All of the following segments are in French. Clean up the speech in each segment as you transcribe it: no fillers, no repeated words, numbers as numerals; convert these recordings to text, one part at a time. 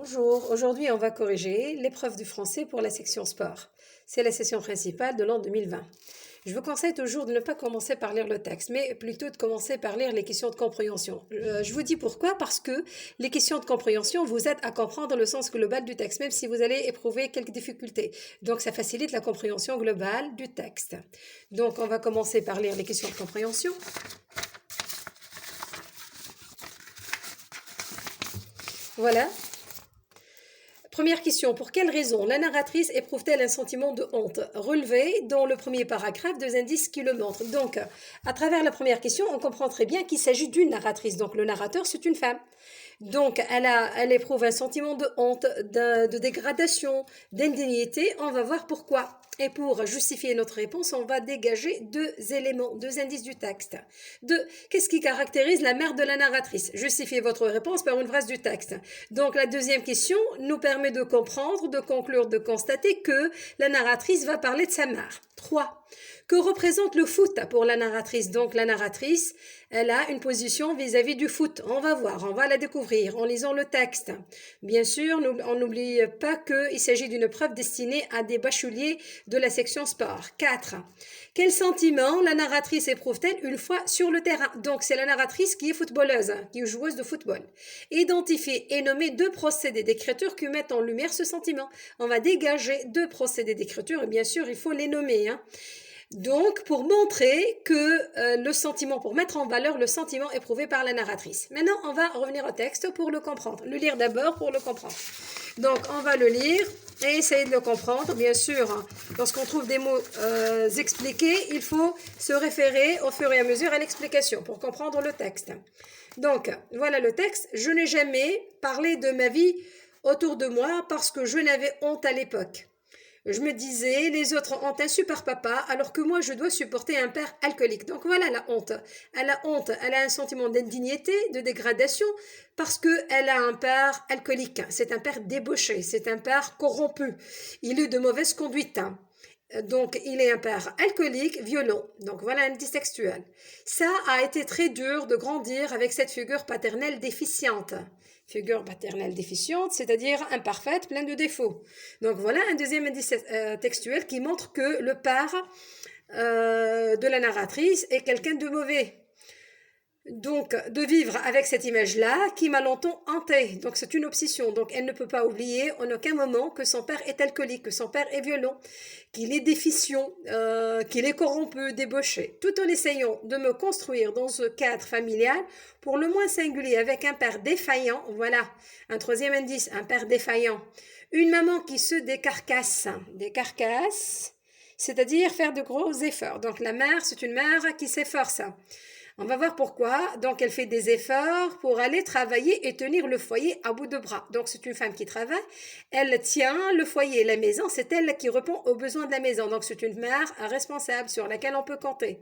Bonjour, aujourd'hui on va corriger l'épreuve du français pour la section sport. C'est la session principale de l'an 2020. Je vous conseille toujours de ne pas commencer par lire le texte, mais plutôt de commencer par lire les questions de compréhension. Je vous dis pourquoi, parce que les questions de compréhension vous aident à comprendre le sens global du texte, même si vous allez éprouver quelques difficultés. Donc ça facilite la compréhension globale du texte. Donc on va commencer par lire les questions de compréhension. Voilà. Première question, pour quelle raison la narratrice éprouve-t-elle un sentiment de honte? Relevé dans le premier paragraphe deux indices qui le montrent. Donc, à travers la première question, on comprend très bien qu'il s'agit d'une narratrice. Donc, le narrateur, c'est une femme. Donc, elle éprouve un sentiment de honte, de dégradation, d'indignité. On va voir pourquoi. Et pour justifier notre réponse, on va dégager deux éléments, deux indices du texte. Qu'est-ce qui caractérise la mère de la narratrice? Justifiez votre réponse par une phrase du texte. Donc, la deuxième question nous permet de comprendre, de conclure, de constater que la narratrice va parler de sa mère. 3. Que représente le foot pour la narratrice? Donc la narratrice, elle a une position vis-à-vis du foot. On va voir, on va la découvrir en lisant le texte. Bien sûr, on n'oublie pas qu'il s'agit d'une preuve destinée à des bacheliers de la section sport. 4. Quel sentiment la narratrice éprouve-t-elle une fois sur le terrain? Donc c'est la narratrice qui est footballeuse, qui est joueuse de football. Identifier et nommer deux procédés d'écriture qui mettent en lumière ce sentiment. On va dégager deux procédés d'écriture et bien sûr il faut les nommer. Donc, pour montrer que le sentiment, pour mettre en valeur le sentiment éprouvé par la narratrice. Maintenant, on va revenir au texte pour le comprendre. Le lire d'abord pour le comprendre. Donc, on va le lire et essayer de le comprendre. Bien sûr, lorsqu'on trouve des mots expliqués, il faut se référer au fur et à mesure à l'explication pour comprendre le texte. Donc, voilà le texte. Je n'ai jamais parlé de ma vie autour de moi parce que je n'avais honte à l'époque. Je me disais, les autres ont un super papa, alors que moi, je dois supporter un père alcoolique. Donc voilà la honte. Elle a honte, elle a un sentiment d'indignité, de dégradation, parce qu'elle a un père alcoolique. C'est un père débauché, c'est un père corrompu. Il est de mauvaise conduite. Donc, il est un père alcoolique, violent. Donc, voilà un indice textuel. Ça a été très dur de grandir avec cette figure paternelle déficiente. Figure paternelle déficiente, c'est-à-dire imparfaite, pleine de défauts. Donc, voilà un deuxième indice textuel qui montre que le père de la narratrice est quelqu'un de mauvais. Donc, de vivre avec cette image-là qui m'a longtemps hantée. Donc, c'est une obsession. Donc, elle ne peut pas oublier en aucun moment que son père est alcoolique, que son père est violent, qu'il est déficient, qu'il est corrompu, débauché. Tout en essayant de me construire dans ce cadre familial, pour le moins singulier, avec un père défaillant. Voilà, un troisième indice, un père défaillant. Une maman qui se décarcasse. Décarcasse, c'est-à-dire faire de gros efforts. Donc, la mère, c'est une mère qui s'efforce. On va voir pourquoi. Donc, elle fait des efforts pour aller travailler et tenir le foyer à bout de bras. Donc, c'est une femme qui travaille. Elle tient le foyer et la maison. C'est elle qui répond aux besoins de la maison. Donc, c'est une mère responsable sur laquelle on peut compter.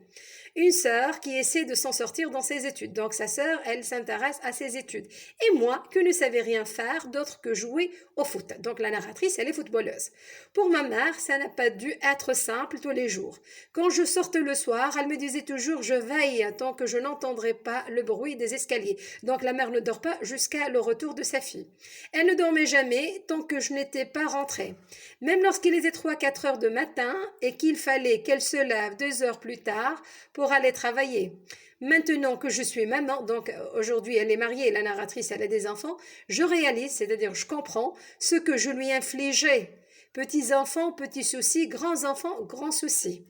Une sœur qui essaie de s'en sortir dans ses études. Donc, sa sœur, elle s'intéresse à ses études. Et moi, qui ne savais rien faire d'autre que jouer au foot. Donc, la narratrice, elle est footballeuse. Pour ma mère, ça n'a pas dû être simple tous les jours. Quand je sortais le soir, elle me disait toujours, je veille tant que je n'entendrai pas le bruit des escaliers. Donc la mère ne dort pas jusqu'à le retour de sa fille. Elle ne dormait jamais tant que je n'étais pas rentrée. Même lorsqu'il était 3-4 heures de matin et qu'il fallait qu'elle se lève 2 heures plus tard pour aller travailler. Maintenant que je suis maman, donc aujourd'hui elle est mariée, la narratrice elle a des enfants, je réalise, c'est-à-dire je comprends ce que je lui infligeais. Petits enfants, petits soucis, grands enfants, grands soucis.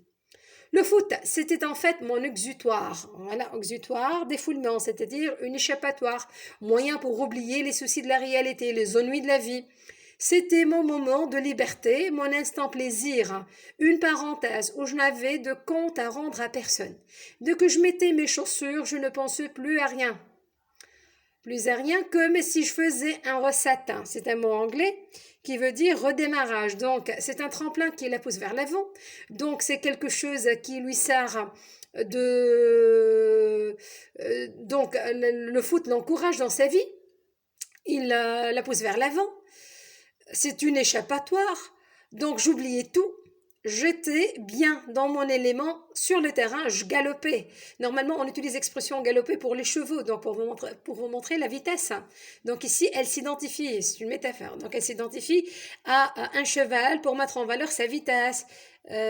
Le foot, c'était en fait mon exutoire. Voilà, exutoire, défoulement, c'est-à-dire une échappatoire, moyen pour oublier les soucis de la réalité, les ennuis de la vie. C'était mon moment de liberté, mon instant plaisir, une parenthèse où je n'avais de compte à rendre à personne. Dès que je mettais mes chaussures, je ne pensais plus à rien. Plus à rien que si je faisais un ressatin. C'est un mot anglais qui veut dire redémarrage. Donc, c'est un tremplin qui la pousse vers l'avant. Donc, c'est quelque chose qui lui sert de... donc, le foot l'encourage dans sa vie. Il la pousse vers l'avant. C'est une échappatoire. Donc, j'oubliais tout. j'étais bien dans mon élément sur le terrain, je galopais. Normalement, on utilise l'expression galoper pour les chevaux, donc pour vous montrer la vitesse. Donc ici, elle s'identifie, c'est une métaphore, donc elle s'identifie à un cheval pour mettre en valeur sa vitesse,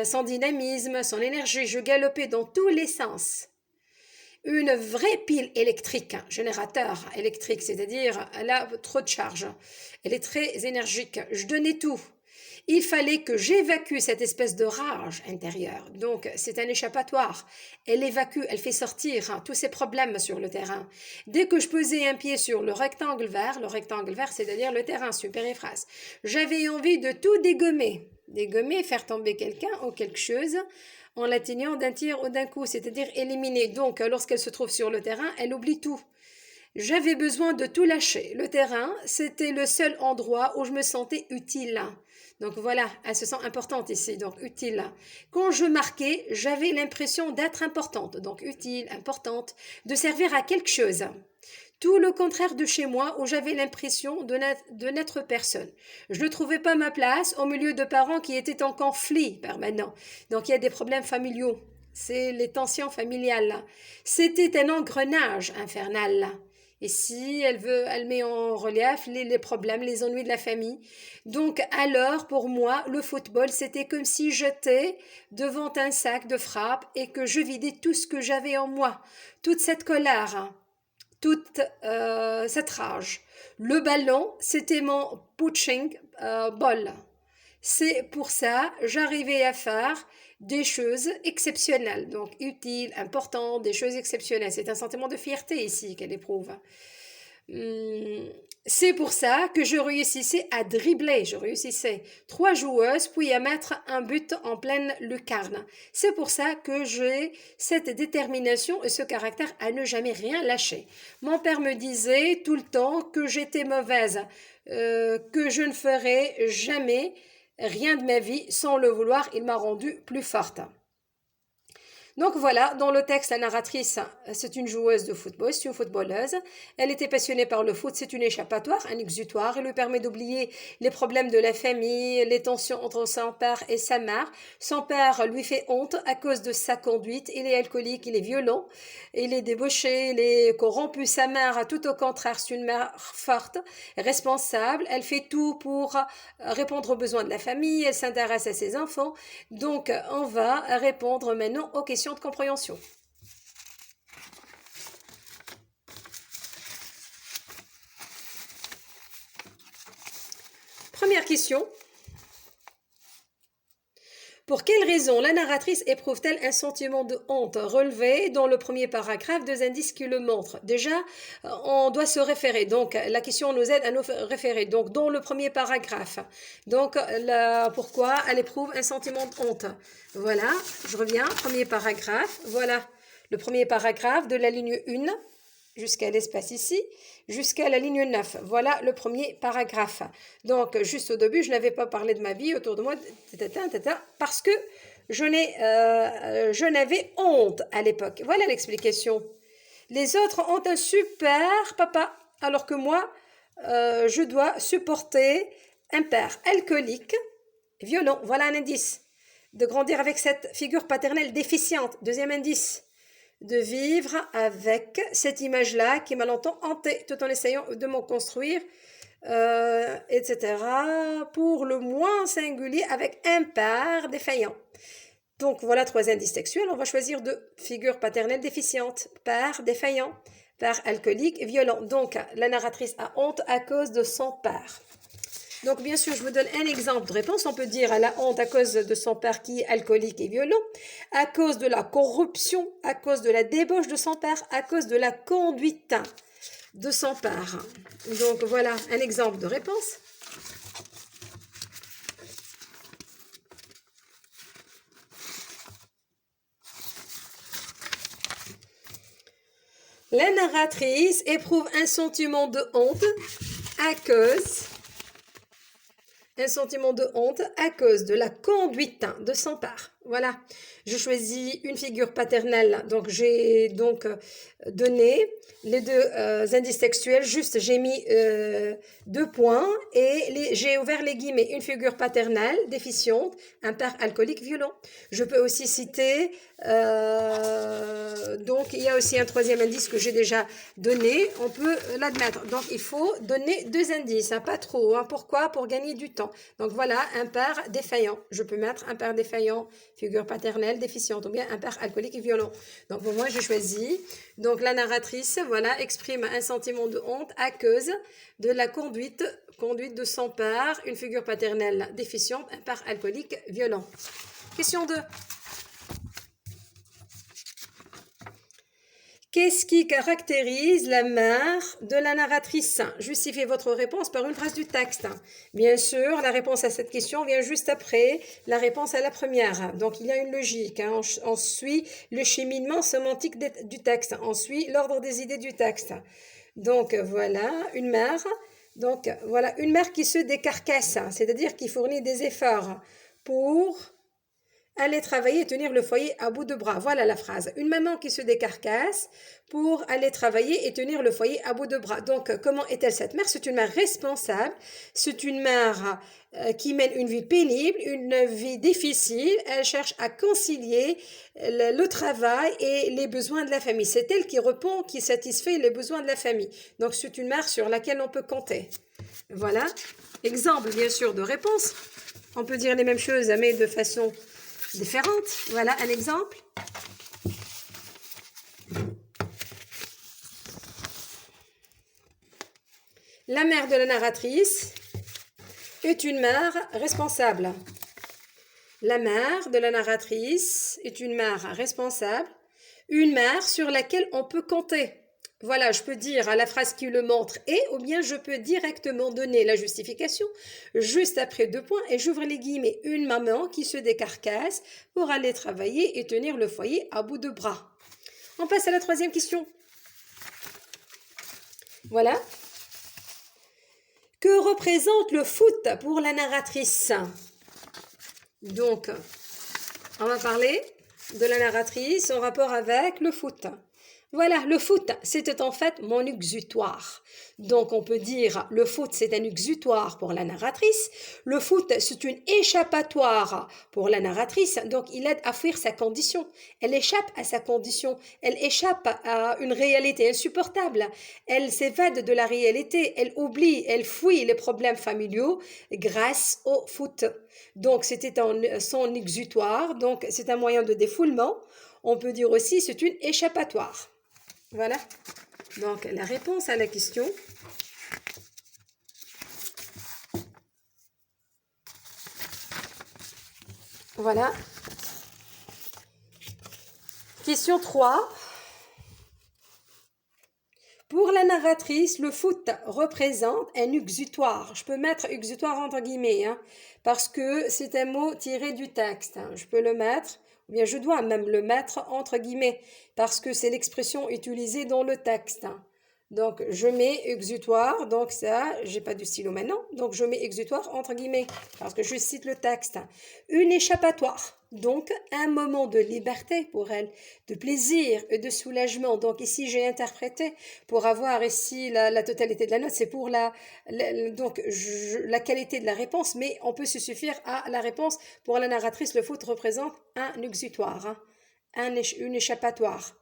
son dynamisme, son énergie. Je galopais dans tous les sens. Une vraie pile électrique, un générateur électrique, c'est-à-dire elle a trop de charge. Elle est très énergique. Je donnais tout. Il fallait que j'évacue cette espèce de rage intérieure. Donc, c'est un échappatoire. Elle évacue, elle fait sortir tous ces problèmes sur le terrain. Dès que je posais un pied sur le rectangle vert, c'est-à-dire le terrain supérieur-phrase, j'avais envie de tout dégommer. Dégommer, faire tomber quelqu'un ou quelque chose en l'atteignant d'un tir ou d'un coup, c'est-à-dire éliminer. Donc, lorsqu'elle se trouve sur le terrain, elle oublie tout. J'avais besoin de tout lâcher. Le terrain, c'était le seul endroit où je me sentais utile. Donc voilà, elle se sent importante ici, donc utile. Quand je marquais, j'avais l'impression d'être importante, donc utile, importante, de servir à quelque chose. Tout le contraire de chez moi où j'avais l'impression de n'être personne. Je ne trouvais pas ma place au milieu de parents qui étaient en conflit permanent. Donc il y a des problèmes familiaux. C'est les tensions familiales là. C'était un engrenage infernal là. Ici, elle met en relief les problèmes, les ennuis de la famille. Donc, alors, pour moi, le football, c'était comme si j'étais devant un sac de frappe et que je vidais tout ce que j'avais en moi. Toute cette colère, hein, toute cette rage. Le ballon, c'était mon punching ball. C'est pour ça j'arrivais à faire des choses exceptionnelles, donc utiles, importantes, des choses exceptionnelles. C'est un sentiment de fierté ici qu'elle éprouve. Hum, C'est pour ça que je réussissais à dribbler, je réussissais 3 joueuses puis à mettre un but en pleine lucarne. C'est pour ça que j'ai cette détermination et ce caractère à ne jamais rien lâcher. Mon père me disait tout le temps que j'étais mauvaise, que je ne ferais jamais rien de ma vie sans le vouloir. Il m'a rendue plus forte. Donc voilà, dans le texte, la narratrice, c'est une joueuse de football, c'est une footballeuse. Elle était passionnée par le foot, c'est une échappatoire, un exutoire. Elle lui permet d'oublier les problèmes de la famille, les tensions entre son père et sa mère. Son père lui fait honte à cause de sa conduite. Il est alcoolique, il est violent, il est débauché, il est corrompu. Sa mère, tout au contraire, c'est une mère forte, responsable. Elle fait tout pour répondre aux besoins de la famille. Elle s'intéresse à ses enfants. Donc, on va répondre maintenant aux questions de compréhension. Première question. Pour quelle raison la narratrice éprouve-t-elle un sentiment de honte relevé dans le premier paragraphe? 2 indices qui le montrent. Déjà, on doit se référer. Donc, la question nous aide à nous référer. Donc, dans le premier paragraphe. Donc, pourquoi elle éprouve un sentiment de honte? Voilà, je reviens. Premier paragraphe. Voilà, le premier paragraphe de la ligne 1 jusqu'à l'espace ici, jusqu'à la ligne 9. Voilà le premier paragraphe. Donc, juste au début, je n'avais pas parlé de ma vie autour de moi, parce que je n'avais honte à l'époque. Voilà l'explication. Les autres ont un super papa, alors que moi, je dois supporter un père alcoolique, violent. Voilà un indice. De grandir avec cette figure paternelle déficiente. Deuxième indice. De vivre avec cette image-là qui m'a longtemps hantée, tout en essayant de m'en construire, etc. Pour le moins singulier, avec un père défaillant. Donc voilà 3 indices textuels. On va choisir 2 figures paternelles déficientes. Père défaillant, père alcoolique et violent. Donc la narratrice a honte à cause de son père. Donc, bien sûr, je vous donne un exemple de réponse. On peut dire elle a honte à cause de son père qui est alcoolique et violent, à cause de la corruption, à cause de la débauche de son père, à cause de la conduite de son père. Donc, voilà un exemple de réponse. La narratrice éprouve un sentiment de honte à cause de la conduite de son père. Voilà, je choisis une figure paternelle. Donc, j'ai donc donné les deux indices textuels. Juste, j'ai mis deux points et j'ai ouvert les guillemets. Une figure paternelle déficiente, un père alcoolique violent. Je peux aussi citer, donc il y a aussi un troisième indice que j'ai déjà donné. On peut l'admettre. Donc, il faut donner deux indices, hein, pas trop. Hein. Pourquoi? Pour gagner du temps. Donc, voilà, un père défaillant. Je peux mettre un père défaillant, figure paternelle déficiente, ou bien un père alcoolique et violent. Donc pour moi, j'ai choisi. Donc la narratrice, voilà, exprime un sentiment de honte à cause de la conduite de son père, une figure paternelle déficiente, un père alcoolique violent. Question 2. Qu'est-ce qui caractérise la mère de la narratrice? Justifiez votre réponse par une phrase du texte. Bien sûr, la réponse à cette question vient juste après la réponse à la première. Donc, il y a une logique. Hein. On suit le cheminement sémantique du texte. On suit l'ordre des idées du texte. Donc, voilà, une mère. Donc, voilà, une mère qui se décarcasse, c'est-à-dire qui fournit des efforts pour aller travailler et tenir le foyer à bout de bras. Voilà la phrase. Une maman qui se décarcasse pour aller travailler et tenir le foyer à bout de bras. Donc, comment est-elle cette mère? C'est une mère responsable. C'est une mère qui mène une vie pénible, une vie difficile. Elle cherche à concilier le travail et les besoins de la famille. C'est elle qui répond, qui satisfait les besoins de la famille. Donc, c'est une mère sur laquelle on peut compter. Voilà. Exemple, bien sûr, de réponse. On peut dire les mêmes choses, mais de façon différente. Voilà un exemple. La mère de la narratrice est une mère responsable. La mère de la narratrice est une mère responsable, une mère sur laquelle on peut compter. Voilà, je peux dire à la phrase qui le montre et, ou bien je peux directement donner la justification juste après deux points et j'ouvre les guillemets. Une maman qui se décarcasse pour aller travailler et tenir le foyer à bout de bras. On passe à la troisième question. Voilà. Que représente le foot pour la narratrice? Donc, on va parler de la narratrice en rapport avec le foot. Voilà, le foot, c'était en fait mon exutoire. Donc, on peut dire le foot, c'est un exutoire pour la narratrice. Le foot, c'est une échappatoire pour la narratrice. Donc, il aide à fuir sa condition. Elle échappe à sa condition. Elle échappe à une réalité insupportable. Elle s'évade de la réalité. Elle oublie, elle fuit les problèmes familiaux grâce au foot. Donc, c'était son exutoire. Donc, c'est un moyen de défoulement. On peut dire aussi c'est une échappatoire. Voilà, donc la réponse à la question. Voilà. Question 3. Pour la narratrice, le foot représente un exutoire. Je peux mettre exutoire entre guillemets, hein, parce que c'est un mot tiré du texte. Hein. Je peux le mettre, ou bien je dois même le mettre entre guillemets, parce que c'est l'expression utilisée dans le texte. Hein. Donc, je mets exutoire, donc ça, j'ai pas de stylo maintenant, donc je mets exutoire entre guillemets, parce que je cite le texte. Une échappatoire, donc un moment de liberté pour elle, de plaisir et de soulagement. Donc ici, j'ai interprété pour avoir ici la totalité de la note, c'est pour la qualité de la réponse, mais on peut se suffire à la réponse. Pour la narratrice, le foot représente un exutoire, hein, une échappatoire.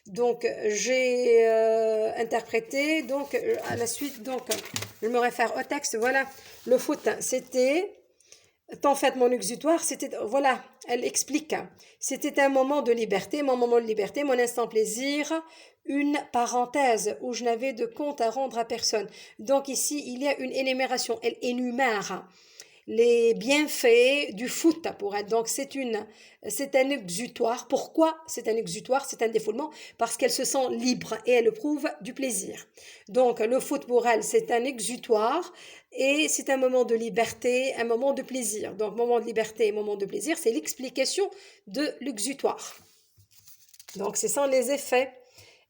Donc, j'ai interprété, donc, à la suite, donc, je me réfère au texte, voilà, le foot, c'était, en fait, mon exutoire, c'était, voilà, elle explique, c'était un moment de liberté, mon moment de liberté, mon instant plaisir, une parenthèse où je n'avais de compte à rendre à personne. Donc, ici, il y a une énumération, elle énumère les bienfaits du foot pour elle. Donc c'est un exutoire. Pourquoi c'est un exutoire? C'est un défoulement parce qu'elle se sent libre et elle éprouve du plaisir. Donc le foot pour elle c'est un exutoire et c'est un moment de liberté, un moment de plaisir. Donc moment de liberté et moment de plaisir, c'est l'explication de l'exutoire. Donc ce sont les effets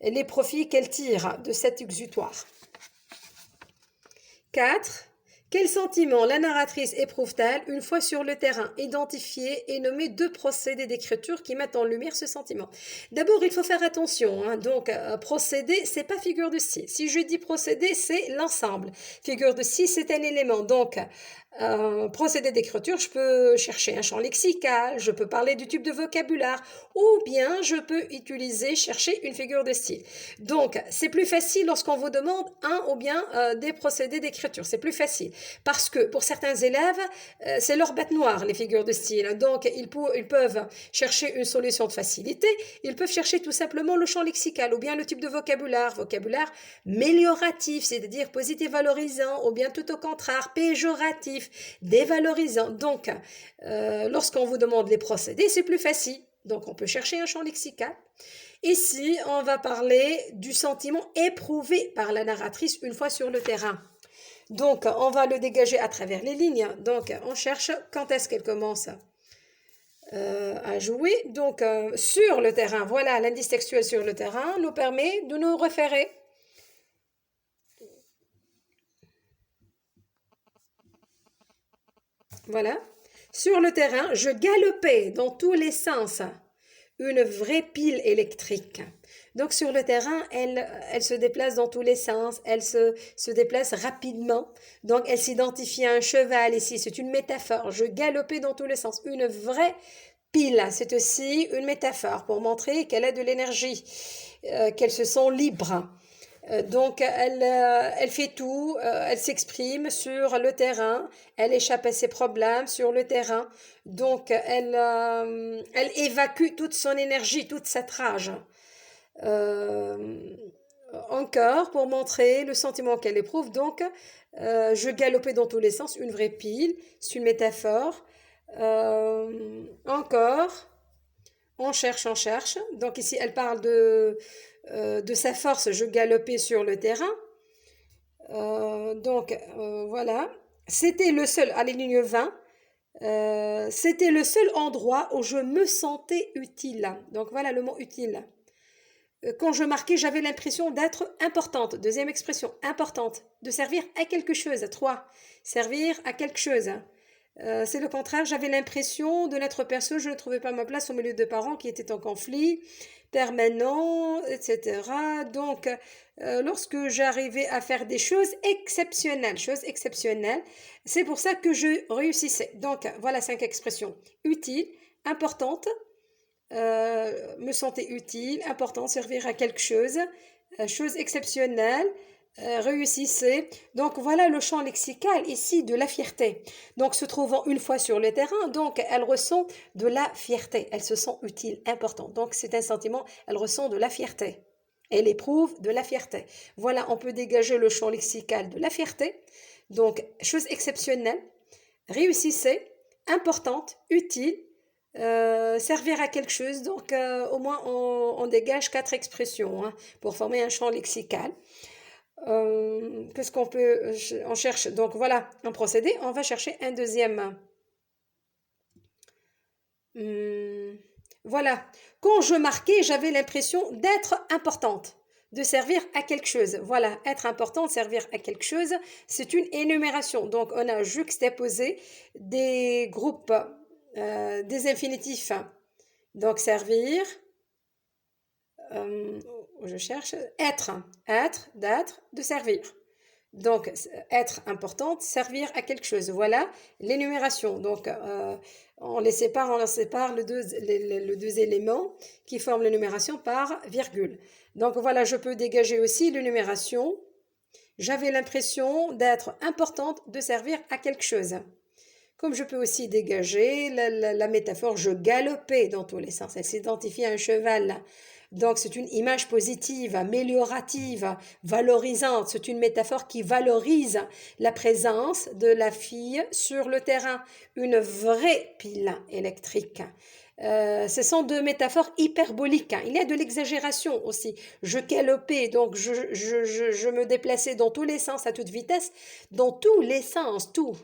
et les profits qu'elle tire de cet exutoire. 4. Quel sentiment la narratrice éprouve-t-elle une fois sur le terrain? Identifier et nommer deux procédés d'écriture qui mettent en lumière ce sentiment. D'abord, il faut faire attention, hein. Donc, procédé, c'est pas figure de style. Si je dis procédé, c'est l'ensemble. Figure de style, c'est un élément. Donc, procédé d'écriture, je peux chercher un champ lexical, je peux parler du type de vocabulaire, ou bien je peux utiliser, chercher une figure de style. Donc, c'est plus facile lorsqu'on vous demande un ou bien des procédés d'écriture. C'est plus facile. Parce que pour certains élèves, c'est leur bête noire, les figures de style. Donc, ils peuvent chercher une solution de facilité. Ils peuvent chercher tout simplement le champ lexical, ou bien le type de vocabulaire. Vocabulaire mélioratif, c'est-à-dire positif valorisant, ou bien tout au contraire, péjoratif, dévalorisant. Donc, lorsqu'on vous demande les procédés, c'est plus facile. Donc, on peut chercher un champ lexical. Ici, on va parler du sentiment éprouvé par la narratrice une fois sur le terrain. Donc, on va le dégager à travers les lignes. Donc, on cherche quand est-ce qu'elle commence à jouer. Donc, sur le terrain, voilà, l'indice textuel sur le terrain nous permet de nous référer. Voilà. Sur le terrain, je galopais dans tous les sens. Une vraie pile électrique. Donc sur le terrain, elle se déplace dans tous les sens, elle se déplace rapidement. Donc elle s'identifie à un cheval ici, c'est une métaphore. Je galopais dans tous les sens. Une vraie pile, c'est aussi une métaphore pour montrer qu'elle a de l'énergie, qu'elle se sent libre. Donc, elle fait tout, elle s'exprime sur le terrain, elle échappe à ses problèmes sur le terrain. Donc, elle évacue toute son énergie, toute sa rage. Euh, Encore, pour montrer le sentiment qu'elle éprouve. Donc, je galopais dans tous les sens, une vraie pile, c'est une métaphore. Encore, on cherche, on cherche. Donc ici, elle parle de sa force, je galopais sur le terrain. Voilà. C'était le seul, à la ligne 20, c'était le seul endroit où je me sentais utile. Donc voilà le mot utile. Quand je marquais, j'avais l'impression d'être importante. Deuxième expression, importante. De servir à quelque chose. 3. Servir à quelque chose. C'est le contraire, j'avais l'impression de n'être personne, je ne trouvais pas ma place au milieu de parents qui étaient en conflit permanent, etc. Donc, lorsque j'arrivais à faire des choses exceptionnelles, c'est pour ça que je réussissais. Donc, voilà 5 expressions. Utile, importante, me sentais utile, important, servir à quelque chose, chose exceptionnelle, réussissez. Donc voilà le champ lexical ici de la fierté. Donc se trouvant une fois sur le terrain, donc elle ressent de la fierté, elle se sent utile, importante. Donc c'est un sentiment, elle ressent de la fierté. Elle éprouve de la fierté. Voilà, on peut dégager le champ lexical de la fierté. Donc chose exceptionnelle, réussissez, importante, utile, servir à quelque chose. Donc au moins on dégage 4 expressions, hein, pour former un champ lexical. Qu'est-ce qu'on peut, on cherche, donc voilà un procédé, on va chercher un deuxième. Voilà, quand je marquais, j'avais l'impression d'être importante, de servir à quelque chose. Voilà, être importante, servir à quelque chose, c'est une énumération. Donc on a juxtaposé des groupes, des infinitifs. Donc servir, je cherche être, d'être, de servir. Donc, être importante, servir à quelque chose. Voilà l'énumération. Donc, on sépare les deux éléments qui forment l'énumération par virgule. Donc, voilà, je peux dégager aussi l'énumération. J'avais l'impression d'être importante, de servir à quelque chose. Comme je peux aussi dégager la métaphore, je galopais dans tous les sens. Elle s'identifie à un cheval. Donc c'est une image positive, améliorative, valorisante. C'est une métaphore qui valorise la présence de la fille sur le terrain. Une vraie pile électrique. Ce sont deux métaphores hyperboliques. Il y a de l'exagération aussi. Je galopais, donc je me déplaçais dans tous les sens, à toute vitesse, dans tous les sens, tout.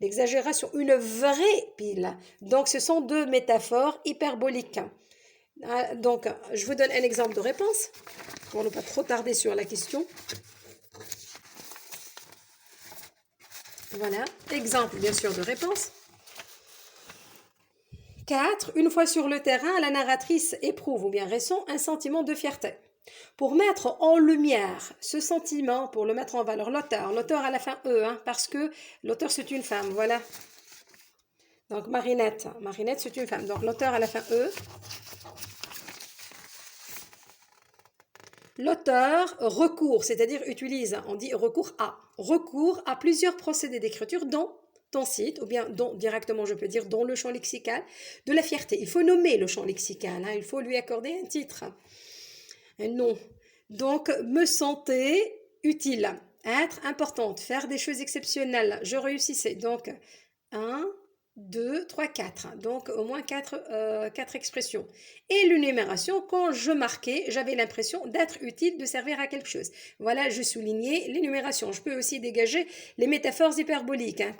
L'exagération, une vraie pile. Donc ce sont deux métaphores hyperboliques. Donc, je vous donne un exemple de réponse pour ne pas trop tarder sur la question. Voilà, exemple bien sûr de réponse. 4. Une fois sur le terrain, la narratrice éprouve ou bien ressent un sentiment de fierté. Pour mettre en lumière ce sentiment, pour le mettre en valeur, l'auteur à la fin E, hein, parce que l'auteur c'est une femme, voilà. Donc Marinette c'est une femme, donc l'auteur à la fin E. L'auteur recourt, c'est-à-dire utilise, on dit recours à plusieurs procédés d'écriture dont ton site, ou bien dont directement je peux dire dans le champ lexical de la fierté. Il faut nommer le champ lexical, hein, il faut lui accorder un titre, un nom. Donc, me sentais utile, être importante, faire des choses exceptionnelles, je réussissais. Donc, 1, 2, 3, 4. Donc, au moins 4 expressions. Et l'énumération, quand je marquais, j'avais l'impression d'être utile, de servir à quelque chose. Voilà, je soulignais l'énumération. Je peux aussi dégager les métaphores hyperboliques hein,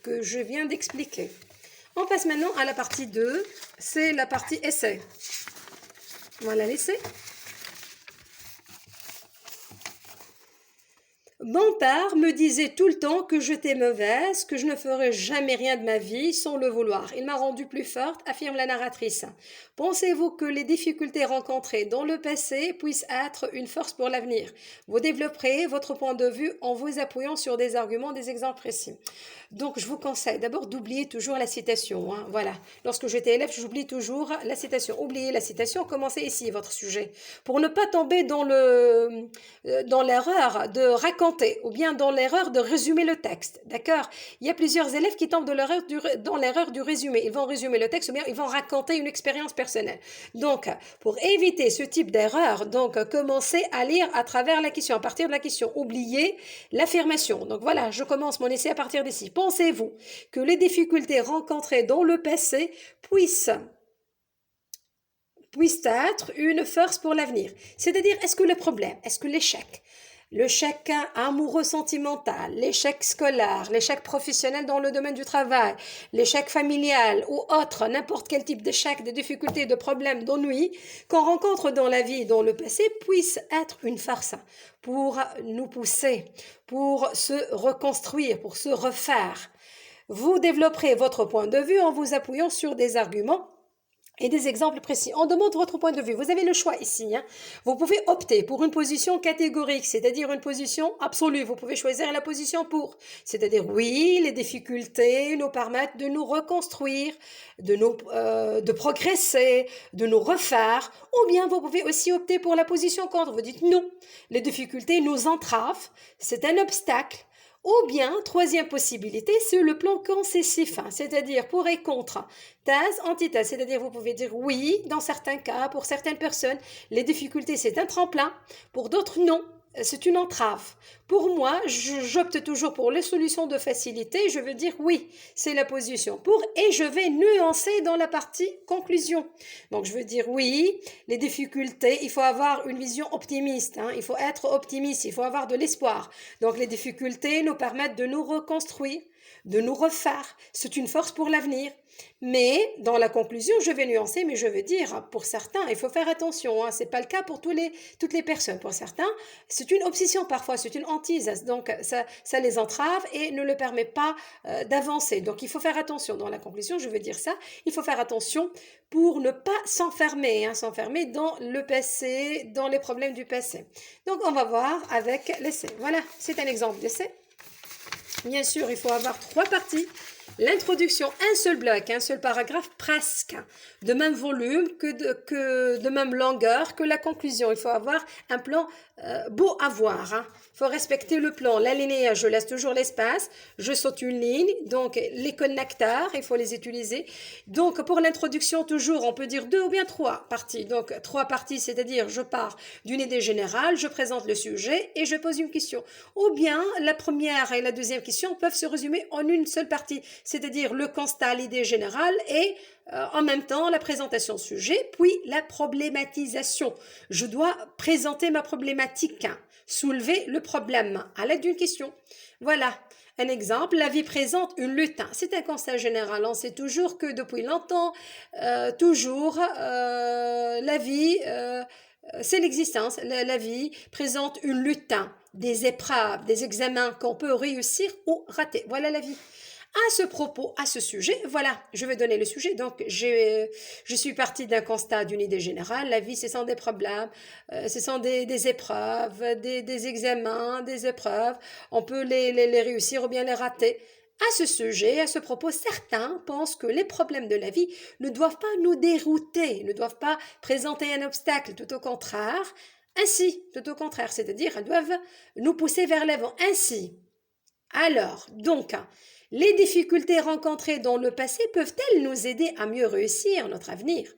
que je viens d'expliquer. On passe maintenant à la partie 2. C'est la partie essai. Voilà l'essai. Mon père me disait tout le temps que j'étais mauvaise, que je ne ferais jamais rien de ma vie sans le vouloir. Il m'a rendue plus forte, affirme la narratrice. Pensez-vous que les difficultés rencontrées dans le passé puissent être une force pour l'avenir? Vous développerez votre point de vue en vous appuyant sur des arguments, des exemples précis. Donc, je vous conseille d'abord d'oublier toujours la citation. Hein. Voilà. Lorsque j'étais élève, j'oublie toujours la citation. Oubliez la citation, commencez ici votre sujet. Pour ne pas tomber dans l'erreur de raconter ou bien dans l'erreur de résumer le texte. D'accord? Il y a plusieurs élèves qui tombent dans l'erreur du résumé. Ils vont résumer le texte ou bien ils vont raconter une expérience personnelle. Donc, pour éviter ce type d'erreur, donc commencez à lire à travers la question, à partir de la question. Oubliez l'affirmation. Donc voilà, je commence mon essai à partir d'ici. Pensez-vous que les difficultés rencontrées dans le passé puissent être une force pour l'avenir? C'est-à-dire, est-ce que le problème, est-ce que l'échec amoureux sentimental, l'échec scolaire, l'échec professionnel dans le domaine du travail, l'échec familial ou autre, n'importe quel type d'échec, de difficultés, de problèmes, d'ennuis qu'on rencontre dans la vie, dans le passé, puisse être une force pour nous pousser, pour se reconstruire, pour se refaire. Vous développerez votre point de vue en vous appuyant sur des arguments et des exemples précis. On demande votre point de vue. Vous avez le choix ici. Hein. Vous pouvez opter pour une position catégorique, c'est-à-dire une position absolue. Vous pouvez choisir la position pour. C'est-à-dire, oui, les difficultés nous permettent de nous reconstruire, de progresser, de nous refaire. Ou bien, vous pouvez aussi opter pour la position contre. Vous dites non, les difficultés nous entravent, c'est un obstacle. Ou bien, troisième possibilité, c'est le plan concessif, hein, c'est-à-dire pour et contre, thèse, antithèse, c'est-à-dire vous pouvez dire oui, dans certains cas, pour certaines personnes, les difficultés c'est un tremplin, pour d'autres non, c'est une entrave. Pour moi, j'opte toujours pour les solutions de facilité, je veux dire oui, c'est la position pour, et je vais nuancer dans la partie conclusion. Donc je veux dire oui, les difficultés, il faut avoir une vision optimiste, hein, il faut être optimiste, il faut avoir de l'espoir. Donc les difficultés nous permettent de nous reconstruire, de nous refaire, c'est une force pour l'avenir. Mais dans la conclusion, je vais nuancer, mais je veux dire, pour certains, il faut faire attention, hein, c'est pas le cas pour toutes les personnes. Pour certains, c'est une obsession parfois, c'est une hantise, donc ça les entrave et ne le permet pas d'avancer. Donc il faut faire attention. Dans la conclusion, je veux dire ça, il faut faire attention pour ne pas s'enfermer, hein, s'enfermer dans le passé, dans les problèmes du passé. Donc on va voir avec l'essai. Voilà, c'est un exemple d'essai. Bien sûr, il faut avoir 3 parties. L'introduction, un seul bloc, un seul paragraphe, presque de même volume, de même longueur que la conclusion. Il faut avoir un plan beau à voir. Hein. Il faut respecter le plan. L'alinéa, je laisse toujours l'espace. Je saute une ligne. Donc, les connecteurs, il faut les utiliser. Donc, pour l'introduction, toujours, on peut dire 2 ou bien 3 parties. Donc, 3 parties, c'est-à-dire, je pars d'une idée générale, je présente le sujet et je pose une question. Ou bien, la première et la deuxième question peuvent se résumer en une seule partie, c'est-à-dire le constat, l'idée générale et en même temps la présentation sujet, puis la problématisation. Je dois présenter ma problématique, hein, soulever le problème à l'aide d'une question. Voilà. Un exemple, la vie présente une lutte. C'est un constat général. On sait toujours que depuis longtemps, la vie, c'est l'existence. La vie présente une lutte. des épreuves, des examens qu'on peut réussir ou rater. Voilà la vie. À ce propos, à ce sujet, voilà, je vais donner le sujet. Donc, je suis partie d'un constat d'une idée générale. La vie, ce sont des problèmes, ce sont des épreuves, des examens, des épreuves. On peut les réussir ou bien les rater. À ce sujet, à ce propos, certains pensent que les problèmes de la vie ne doivent pas nous dérouter, ne doivent pas présenter un obstacle, tout au contraire. Ainsi, tout au contraire, c'est-à-dire, elles doivent nous pousser vers l'avant. Ainsi, alors, donc, les difficultés rencontrées dans le passé peuvent-elles nous aider à mieux réussir notre avenir?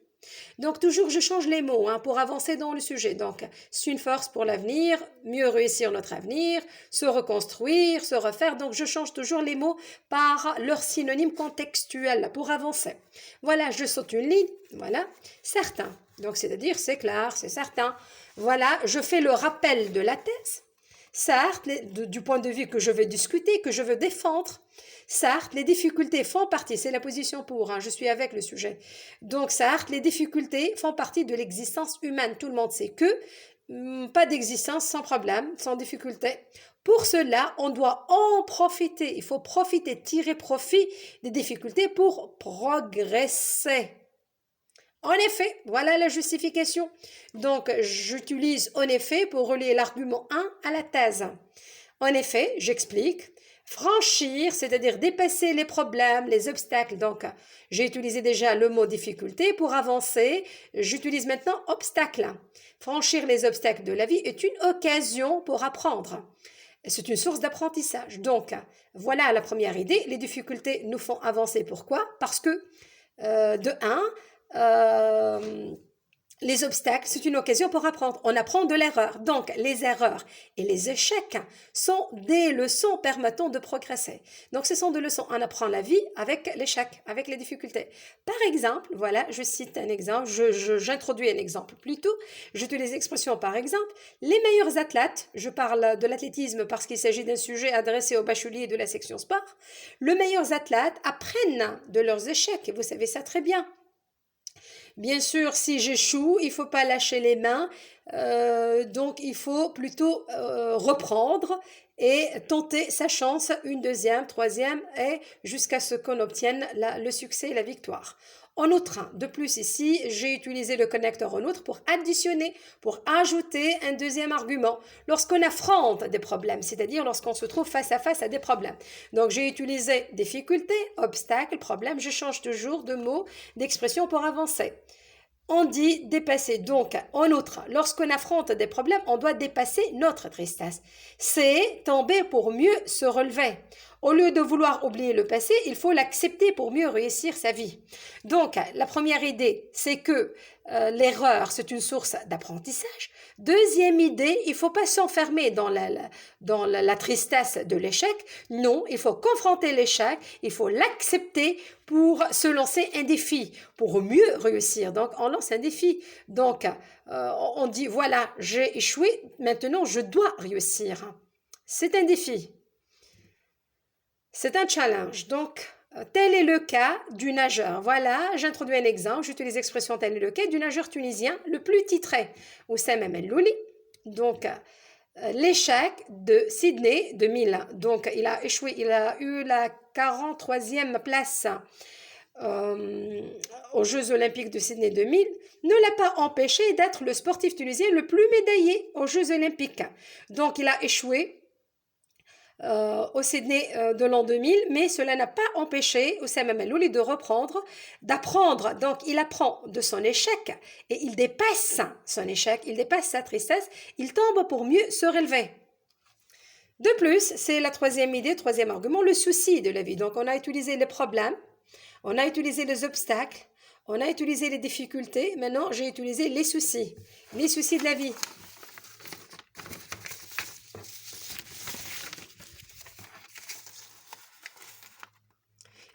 Donc, toujours, je change les mots pour avancer dans le sujet. Donc, c'est une force pour l'avenir, mieux réussir notre avenir, se reconstruire, se refaire. Donc, je change toujours les mots par leur synonyme contextuel pour avancer. Voilà, je saute une ligne. Voilà, certain. Donc, c'est-à-dire, c'est clair, c'est certain. Voilà, je fais le rappel de la thèse. Certes, du point de vue que je veux discuter, que je veux défendre, certes, les difficultés font partie, c'est la position pour, je suis avec le sujet. Donc, certes, les difficultés font partie de l'existence humaine. Tout le monde sait que pas d'existence sans problème, sans difficulté. Pour cela, on doit en profiter. Il faut profiter, tirer profit des difficultés pour progresser. En effet, voilà la justification. Donc, j'utilise en effet pour relier l'argument 1 à la thèse. En effet, j'explique. Franchir, c'est-à-dire dépasser les problèmes, les obstacles. Donc, j'ai utilisé déjà le mot difficulté pour avancer. J'utilise maintenant obstacle. Franchir les obstacles de la vie est une occasion pour apprendre. C'est une source d'apprentissage. Donc, voilà la première idée. Les difficultés nous font avancer. Pourquoi? Parce que, de 1, les obstacles, c'est une occasion pour apprendre. On apprend de l'erreur. Donc, les erreurs et les échecs sont des leçons permettant de progresser. Donc, ce sont des leçons. On apprend la vie avec l'échec, avec les difficultés. Par exemple, voilà, je cite un exemple, j'introduis un exemple plutôt. J'utilise l'expression par exemple. Les meilleurs athlètes, je parle de l'athlétisme parce qu'il s'agit d'un sujet adressé aux bacheliers de la section sport. Les meilleurs athlètes apprennent de leurs échecs et vous savez ça très bien. Bien sûr, si j'échoue, il ne faut pas lâcher les mains, donc il faut plutôt reprendre et tenter sa chance une deuxième, troisième et jusqu'à ce qu'on obtienne le succès et la victoire. En outre, de plus ici, j'ai utilisé le connecteur en outre pour additionner, pour ajouter un deuxième argument lorsqu'on affronte des problèmes, c'est-à-dire lorsqu'on se trouve face à des problèmes. Donc j'ai utilisé difficulté, obstacle, problème, je change toujours de mot, d'expression pour avancer. On dit dépasser. Donc, en outre, lorsqu'on affronte des problèmes, on doit dépasser notre tristesse. C'est tomber pour mieux se relever. Au lieu de vouloir oublier le passé, il faut l'accepter pour mieux réussir sa vie. Donc, la première idée, c'est que l'erreur, c'est une source d'apprentissage. Deuxième idée, il ne faut pas s'enfermer dans la tristesse de l'échec. Non, il faut confronter l'échec, il faut l'accepter pour se lancer un défi, pour mieux réussir. Donc, on lance un défi. Donc, on dit, voilà, j'ai échoué, maintenant je dois réussir. C'est un défi. C'est un challenge. Donc, tel est le cas du nageur. Voilà, j'introduis un exemple. J'utilise l'expression tel est le cas du nageur tunisien le plus titré, Oussama Mellouli. Donc, l'échec de Sydney 2000. Donc, il a échoué. Il a eu la 43e place aux Jeux Olympiques de Sydney 2000. Ne l'a pas empêché d'être le sportif tunisien le plus médaillé aux Jeux Olympiques. Donc, il a échoué au Sydney de l'an 2000, mais cela n'a pas empêché Oussama Mellouli de reprendre, d'apprendre. Donc, il apprend de son échec et il dépasse son échec, il dépasse sa tristesse, il tombe pour mieux se relever. De plus, c'est la troisième idée, troisième argument, le souci de la vie. Donc, on a utilisé les problèmes, on a utilisé les obstacles, on a utilisé les difficultés. Maintenant, j'ai utilisé les soucis de la vie.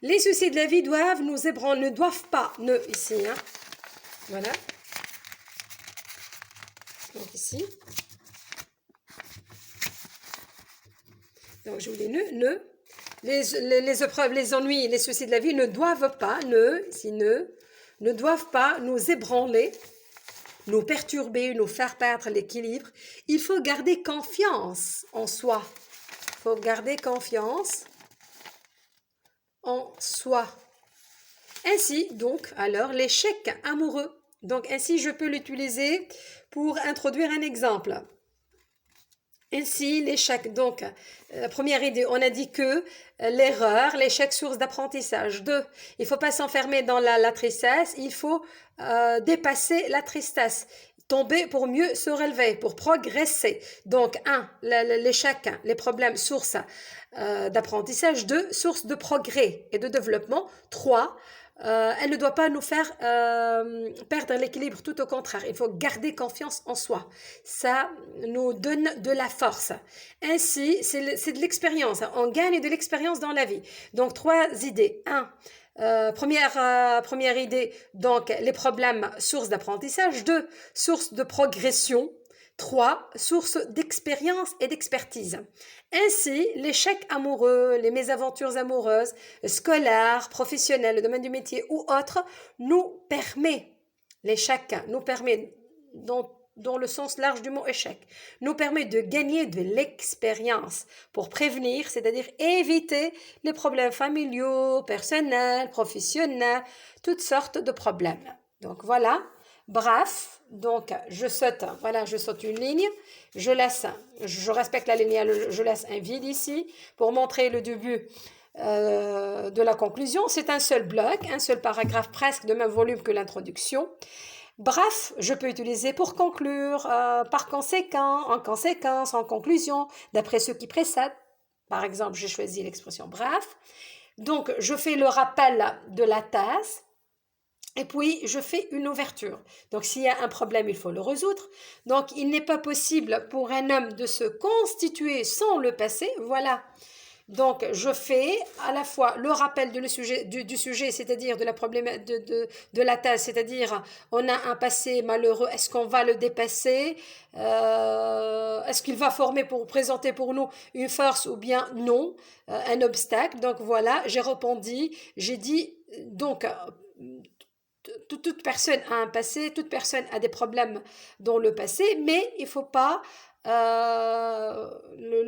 Les soucis de la vie doivent nous ébranler, ne doivent pas, ici, voilà. Donc ici. Donc je vous dis ne. Les épreuves, les ennuis, les soucis de la vie ne doivent pas, ne doivent pas nous ébranler. nous perturber, nous faire perdre l'équilibre, il faut garder confiance en soi. Il faut garder confiance en soi. Ainsi, donc, alors, l'échec amoureux. Donc, ainsi, je peux l'utiliser pour introduire un exemple. Ainsi, l'échec. Donc, première idée, on a dit que l'erreur, l'échec, source d'apprentissage. 2, il ne faut pas s'enfermer dans la tristesse, il faut dépasser la tristesse. Tomber pour mieux se relever, pour progresser. Donc, 1, l'échec, les problèmes, source d'apprentissage. 2, source de progrès et de développement. 3, elle ne doit pas nous faire perdre l'équilibre, tout au contraire. Il faut garder confiance en soi. Ça nous donne de la force. Ainsi, c'est de l'expérience. On gagne de l'expérience dans la vie. Donc, 3 idées. 1, première idée, donc les problèmes, source d'apprentissage. 2, source de progression. 3, source d'expérience et d'expertise. Ainsi, l'échec amoureux, les mésaventures amoureuses, scolaires, professionnelles, le domaine du métier ou autres, l'échec nous permet, dans le sens large du mot échec, nous permet de gagner de l'expérience pour prévenir, c'est-à-dire éviter les problèmes familiaux, personnels, professionnels, toutes sortes de problèmes. Donc voilà. Bref, donc je saute une ligne, je respecte la ligne, je laisse un vide ici pour montrer le début de la conclusion. C'est un seul bloc, un seul paragraphe, presque de même volume que l'introduction. Bref, je peux utiliser pour conclure, par conséquent, en conséquence, en conclusion, d'après ce qui précède. Par exemple, j'ai choisi l'expression bref. Donc, je fais le rappel de la thèse. Et puis, je fais une ouverture. Donc, s'il y a un problème, il faut le résoudre. Donc, il n'est pas possible pour un homme de se constituer sans le passé. Voilà. Donc, je fais à la fois le rappel du sujet, c'est-à-dire de la de la thèse, c'est-à-dire on a un passé malheureux, est-ce qu'on va le dépasser, est-ce qu'il va présenter pour nous une force ou bien non, un obstacle. Donc voilà, j'ai répondu, j'ai dit, donc toute personne a un passé, toute personne a des problèmes dans le passé, mais il ne faut pas le